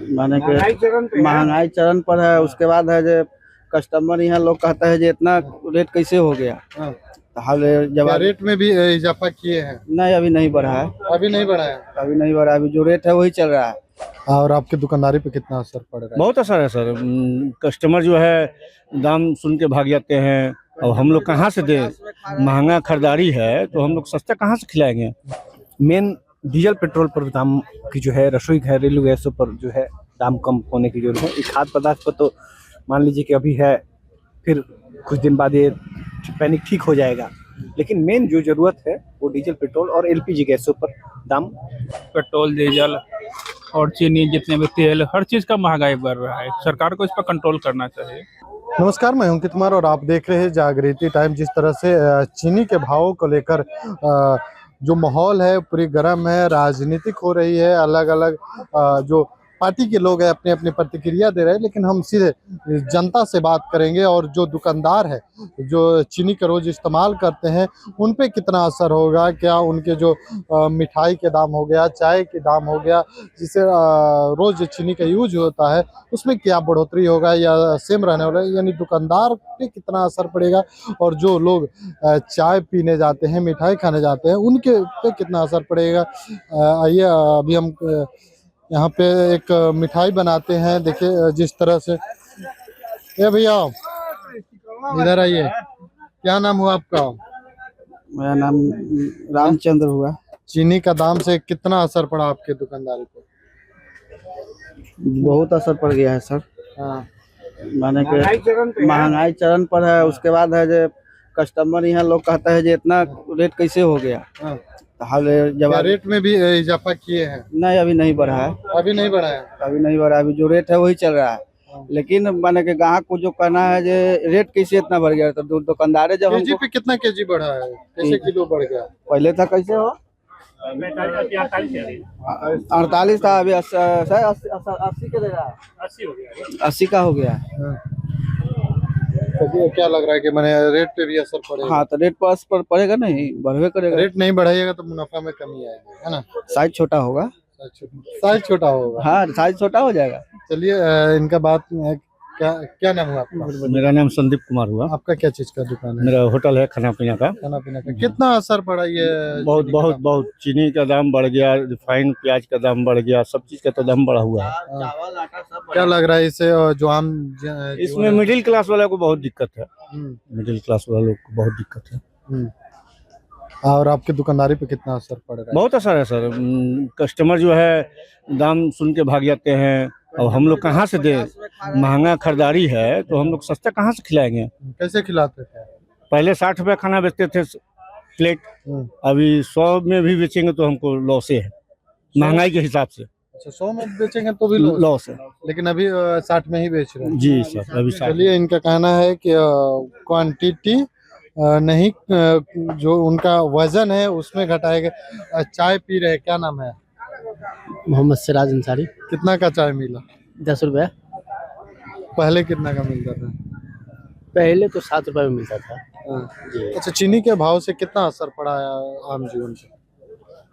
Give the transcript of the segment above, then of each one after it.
माने कि महंगाई चरण पर है। उसके बाद है जो कस्टमर यहाँ लोग कहता है जो इतना रेट कैसे हो गया। हाँ। हाल क्या जवाब रेट में भी इजाफा किए हैं? नहीं, अभी नहीं बढ़ा है। अभी नहीं बढ़ा है। अभी नहीं बढ़ा, अभी जो रेट है वही चल रहा है। और आपकी दुकानदारी पे कितना असर पड़ रहा है? बहुत असर है सर। कस्टमर जो है दाम सुन के भाग जाते हैं। और हम लोग कहाँ से दें? महंगा खरीदारी है तो हम लोग सस्ता कहाँ से खिलाएंगे। मेन डीजल पेट्रोल पर दाम की जो है, रसोई घरेलू गैसों पर जो है दाम कम होने की जरूरत है। एक खाद्य पदार्थ पर तो मान लीजिए कि अभी है, फिर कुछ दिन बाद ये पैनिक ठीक हो जाएगा। लेकिन मेन जो जरूरत है वो डीजल पेट्रोल और एलपीजी गैसों पर दाम, पेट्रोल डीजल और चीनी, जितने भी तेल, हर चीज का महंगाई बढ़ रहा है। सरकार को इस पर कंट्रोल करना चाहिए। नमस्कार, मैं अंकित कुमार और आप देख रहे हैं जागृति टाइम। जिस तरह से चीनी के भावों को लेकर जो माहौल है पूरी गर्म है, राजनीतिक हो रही है। अलग अलग जो पार्टी के लोग हैं अपनी अपनी प्रतिक्रिया दे रहे हैं, लेकिन हम सीधे जनता से बात करेंगे। और जो दुकानदार है जो चीनी का रोज इस्तेमाल करते हैं उन पे कितना असर होगा, क्या उनके जो मिठाई के दाम हो गया, चाय के दाम हो गया, जिसे रोज चीनी का यूज होता है, उसमें क्या बढ़ोतरी होगा या सेम रहने वाला है, यानी दुकानदार पे कितना असर पड़ेगा। और जो लोग चाय पीने जाते हैं, मिठाई खाने जाते हैं, उनके पे कितना असर पड़ेगा। आइए अभी हम यहाँ पे एक मिठाई बनाते हैं। देखिए जिस तरह से, ये भैया इधर आइए, क्या नाम हुआ आपका? मेरा नाम रामचंद्र हुआ। चीनी का दाम से कितना असर पड़ा आपके दुकानदारी पे? बहुत असर पड़ गया है सर। हाँ। माने कि महंगाई चरण पर है। उसके बाद है जो कस्टमर यहाँ लोग कहता है जो इतना रेट कैसे हो गया। हाँ। हाल क्या जवाब रेट में भी इजाफा किए हैं? नहीं, अभी नहीं बढ़ा है। अभी नहीं बढ़ा है। अभी नहीं बढ़ा, अभी जो रेट है वही चल रहा है। लेकिन माने कि ग्राहक को जो कहना है जो रेट कैसे इतना बढ़ गया, तो दुकानदार जब केजी पे कितना केजी बढ़ा है, कैसे किलो बढ़ गया? पहले था कैसे हो 48 था, अभी 80 के दे रहा है। 80 का हो गया है। हाँ। तो क्या लग रहा है कि मैंने रेट पे भी असर पड़ेगा? हाँ, तो रेट पर पड़ेगा, नहीं बढ़वे करेगा। रेट नहीं बढ़ाइएगा तो मुनाफा में कमी आएगी, है ना? साइज छोटा होगा। साइज छोटा होगा। हाँ, साइज छोटा हो जाएगा। चलिए इनका बात क्या नाम हुआ आपका? मेरा नाम संदीप कुमार हुआ। आपका क्या चीज का दुकान है? मेरा होटल है खाना पीना का। खाना पीना का। कितना असर पड़ा ये? बहुत बहुत बहुत चीनी का दाम बढ़ गया, रिफाइंड प्याज का दाम बढ़ गया, सब चीज का तो दाम बढ़ा हुआ है। चावल आटा सब क्या लग रहा है इससे जो आम इसमें मिडिल क्लास वाले को बहुत दिक्कत है। मिडिल क्लास वाले लोग को बहुत दिक्कत है। और आपकी दुकानदारी पे कितना असर पड़ रहा है? बहुत असर है सर। कस्टमर जो है दाम सुन के भाग जाते हैं। और हम लोग कहाँ से दें? महंगा खरीदारी है तो हम लोग सस्ता कहाँ से खिलाएंगे। कैसे खिलाते थे? पहले 60 रुपये खाना बेचते थे प्लेट, अभी 100 में भी बेचेंगे तो हमको लॉस है, महंगाई के हिसाब से। अच्छा, 100 में बेचेंगे तो भी लॉस है, लेकिन अभी 60 में ही बेच रहे हैं। जी सर, अभी 60। चलिए इनका कहना है कि क्वांटिटी नहीं, जो उनका वजन है उसमें घटाएगा। चाय पी रहे, क्या नाम है? मोहम्मद सिराज अंसारी। कितना का चाय मिला? 10 रुपये। पहले कितना का मिलता था? पहले तो 7 रुपये में मिलता था। जी। अच्छा, चीनी के भाव से कितना असर पड़ा है आम जीवन पे?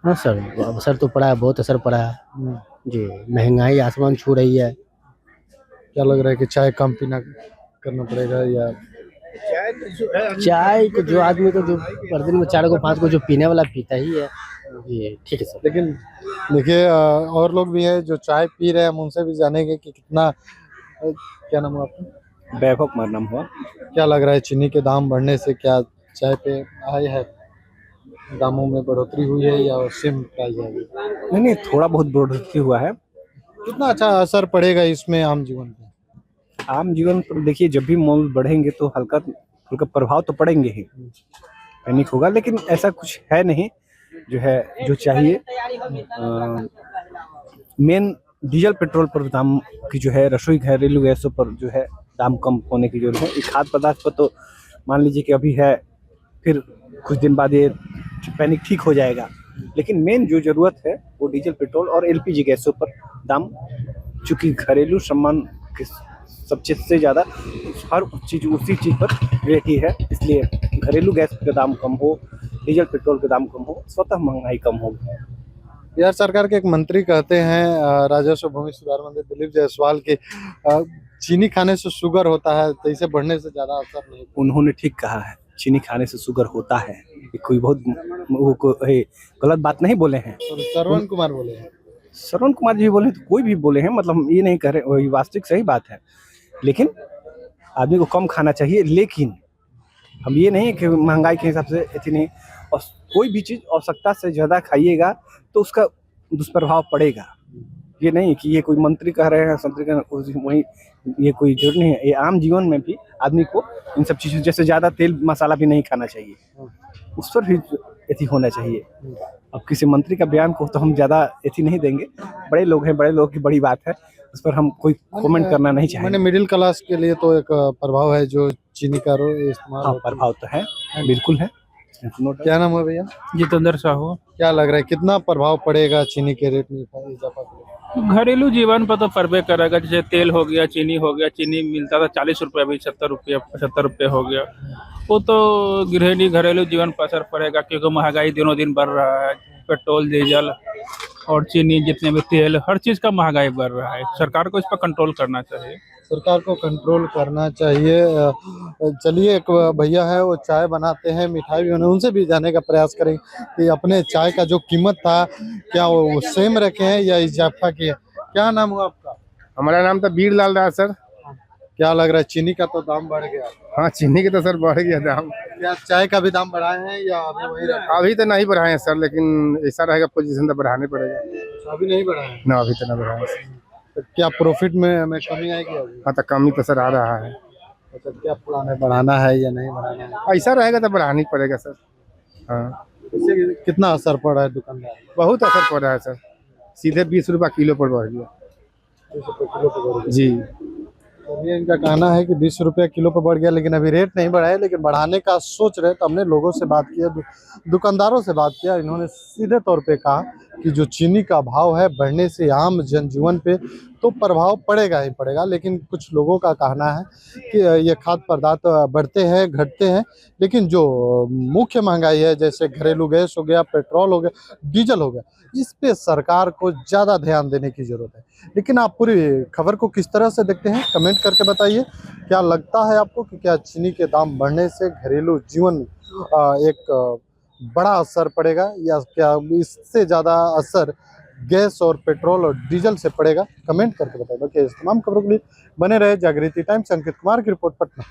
हाँ सर, असर तो पड़ा है, बहुत असर पड़ा है जी। महंगाई आसमान छू रही है। क्या लग रहा है कि चाय कम पीना करना पड़ेगा, या चाय को जो आदमी को जो पर दिन में 4 को 5 को जो पीने वाला पीता ही है जी। ठीक है सर। लेकिन देखिए और लोग भी हैं जो चाय पी रहे हैं, हम उनसे भी जानेंगे कि कितना। क्या नाम हुआ आपका? वैभव कुमार नाम हुआ। क्या लग रहा है चीनी के दाम बढ़ने से क्या चाय पे आए है, दामों में बढ़ोतरी हुई है या सेम प्राइस है? नहीं, थोड़ा बहुत बढ़ोतरी हुआ है। कितना अच्छा असर पड़ेगा इसमें आम जीवन पे? आम जीवन पर देखिए, जब भी मोल बढ़ेंगे तो हल्का हल्का प्रभाव तो पड़ेंगे ही, पैनिक होगा। लेकिन ऐसा कुछ है नहीं जो है जो चाहिए। मेन डीजल पेट्रोल पर दाम की जो है, रसोई घरेलू गैसों पर जो है दाम कम होने की जरूरत है। एक खाद्य पदार्थ पर तो मान लीजिए कि अभी है, फिर कुछ दिन बाद ये पैनिक ठीक हो जाएगा। लेकिन मेन जो जरूरत है वो डीजल पेट्रोल और एलपीजी गैसों पर दाम, चूँकि घरेलू सामान के सब चीज़ से ज़्यादा हर चीज़ उसी चीज़ पर रेट ही है, इसलिए घरेलू गैस का दाम कम हो, डीजल पेट्रोल का दाम कम हो, स्वतः महंगाई कम होगी। बिहार सरकार के एक मंत्री कहते हैं राजस्व भूमि सुधार मंत्री दिलीप जायसवाल के चीनी खाने से शुगर होता है, तो इसे बढ़ने से ज्यादा असर नहीं। उन्होंने ठीक कहा है, चीनी खाने से शुगर होता है, ये कोई बहुत गलत बात नहीं बोले हैं। और श्रवण कुमार बोले हैं। श्रवण कुमार जी बोले तो कोई भी बोले हैं, मतलब हम ये नहीं कह रहे, वही वास्तविक सही बात है। लेकिन आदमी को कम खाना चाहिए, लेकिन हम ये नहीं कि महंगाई के हिसाब से इतनी, और कोई भी चीज़ आवश्यकता से ज़्यादा खाइएगा तो उसका दुष्प्रभाव पड़ेगा। ये नहीं कि ये कोई मंत्री कह रहे हैं, संतरी कह रहे हैं, वही ये कोई जरूरी नहीं है। ये आम जीवन में भी आदमी को इन सब चीज़ों, जैसे ज़्यादा तेल मसाला भी नहीं खाना चाहिए, उस पर भी एथी होना चाहिए। अब किसी मंत्री का बयान को तो हम ज़्यादा एथी नहीं देंगे, बड़े लोग हैं, बड़े लोग की बड़ी बात है, उस पर हम कोई कमेंट करना नहीं चाहेंगे। मैंने मिडिल क्लास के लिए तो एक प्रभाव है जो चीनी का इस्तेमाल हाँ, होता है। प्रभाव तो है, बिल्कुल है। क्या नाम है भैया? जितेंद्र साहू। क्या लग रहा है कितना प्रभाव पड़ेगा चीनी के रेट में इजाफा के? घरेलू जीवन पर तो पड़बे करेगा। जैसे तेल हो गया, चीनी हो गया, चीनी मिलता था 40 रुपये, अभी 70 रुपये 75 रुपये हो गया। वो तो गृहिणी घरेलू जीवन पर असर पड़ेगा, क्योंकि महंगाई दिनों दिन बढ़ रहा है। पेट्रोल, डीजल और चीनी, जितने भी तेल, हर चीज़ का महंगाई बढ़ रहा है। सरकार को इस पर कंट्रोल करना चाहिए। सरकार को कंट्रोल करना चाहिए। चलिए, एक भैया है, वो चाय बनाते हैं, मिठाई भी बनाते, उनसे भी जानने का प्रयास करें कि अपने चाय का जो कीमत था क्या वो सेम रखे हैं या इजाफा किए। क्या नाम हुआ आपका? हमारा नाम तो बीरलाल रहा सर। क्या लग रहा है चीनी का तो दाम बढ़ गया? हाँ, चीनी के तो सर बढ़ गया दाम। क्या चाय का भी दाम बढ़ाए हैं या अभी वही रखा? अभी तो नहीं बढ़ाए हैं सर, लेकिन ऐसा रहेगा पोजीशन तो बढ़ाने पड़ेगा। अभी नहीं बढ़ाए ना, अभी तो नहीं बढ़ाए सर। तो क्या प्रॉफिट में कमी आएगी अभी? हाँ, तो कमी तो सर आ रहा है। अच्छा, क्या प्लान है, बढ़ाना है या नहीं बढ़ाना है? ऐसा रहेगा तो बढ़ाना ही पड़ेगा सर। हाँ, इससे कितना असर पड़ा है दुकानदार? बहुत असर पड़ रहा है सर, सीधे 20 रुपये किलो पर बढ़ गया। 20 रुपये किलो पर बढ़ गया। जी, चलिए, इनका कहना है कि 20 रुपये किलो पर बढ़ गया, लेकिन अभी रेट नहीं बढ़ा है, लेकिन बढ़ाने का सोच रहे। तो हमने लोगों से बात किया, दुकानदारों से बात किया, इन्होंने सीधे तौर पे कहा कि जो चीनी का भाव है बढ़ने से आम जनजीवन पे तो प्रभाव पड़ेगा ही पड़ेगा, लेकिन कुछ लोगों का कहना है कि ये खाद्य पदार्थ बढ़ते हैं, घटते हैं, लेकिन जो मुख्य महंगाई है, जैसे घरेलू गैस हो गया, पेट्रोल हो गया, डीजल हो गया, इस पे सरकार को ज़्यादा ध्यान देने की ज़रूरत है। लेकिन आप पूरी खबर को किस तरह से देखते हैं, कमेंट करके बताइए। क्या लगता है आपको कि क्या चीनी के दाम बढ़ने से घरेलू जीवन में एक बड़ा असर पड़ेगा, या क्या इससे ज़्यादा असर गैस और पेट्रोल और डीजल से पड़ेगा? कमेंट करके बताइए। बाकी इस तमाम खबरों के लिए बने रहे जागृति टाइम्स। अंकित कुमार की रिपोर्ट, पटना।